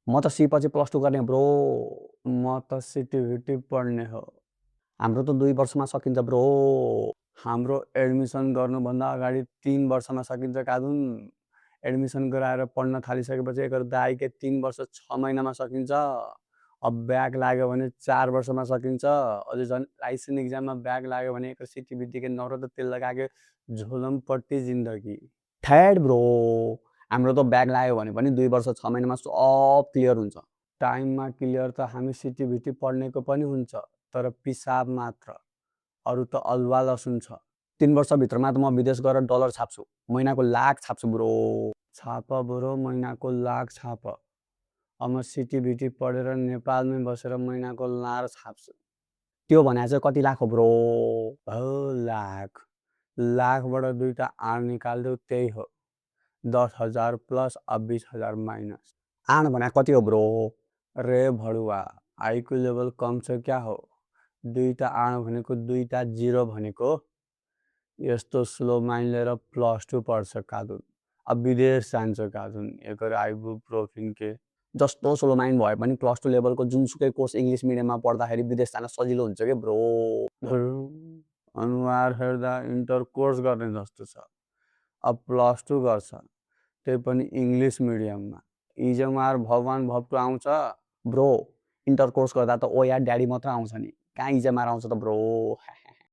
म त सी पछि +2 गर्ने ब्रो। म त सिटिभिटी पढ्ने हो। हाम्रो त 2 वर्षमा सकिन्छ ब्रो। हाम्रो एडमिसन गर्नुभन्दा अगाडि 3 वर्षमा सकिन्छ कादुन। एडमिसन गराएर पढ्न थालिसकेपछि एकर दाइके 3 वर्ष 6 महिनामा सकिन्छ। अब ब्याक लाग्यो भने 4 वर्षमा सकिन्छ। अझै झन् लाइसेन्स एक्जाममा ब्याक लाग्यो भने एकर सिटिभिटीके नरो त तेल लगाके झोलमपट्टि जिन्दगी। थ्याड ब्रो। हाम्रो त ब्याक लाग्यो भने पनि 2 वर्ष 6 महिनामा सब क्लियर हुन्छ। टाइममा क्लियर त हामी सिटिभिटी पढ्नेको पनि हुन्छ, तर पिसाब मात्र। अरू त अलुवा लसुन छ। 3 वर्षभित्रमा त म विदेश गएर डलर छाप्छु। महिनाको लाख छाप्छु ब्रो। छाप ब्रो, महिनाको लाख छाप। अब म सिटिभिटी पढेर नेपालमै बसेर महिनाको लार छाप्छु। त्यो भने चाहिँ कति लाख हो ब्रो? हो लाख। लाखबाट 2टा आण निकाल्देऊ, त्यही हो 10,000 प्लस अब 20,000 माइनस। आण भने कति हो ब्रो? रे भडुवा, आइक्यू लेभल कम छ क्या हो? 2टा आण भनेको 2टा जिरो भनेको। यस्तो स्लो माइन्ड लिएर +2 पढ्छ कादुन। अब विदेश जान्छ कादुन एकर आइबुप्रोफिन के। जस्तो स्लो माइन्ड भए पनि +2 लेभलको जुनसुकै कोर्स इङ्ग्लिस मिडियममा पढ्दाखेरि विदेश जान सजिलो हुन्छ के ब्रो। अनुहार हेर्दा इन्टर कोर्स गर्ने जस्तो छ। अब +2 गर्छ, त्यही पनि इङ्ग्लिस मिडियममा। इजमार भगवान भप्टु आउँछ ब्रो। इन्टर कोर्स गर्दा त ओ या ड्याडी मात्र आउँछ नि, कहाँ इजमार आउँछ त ब्रो।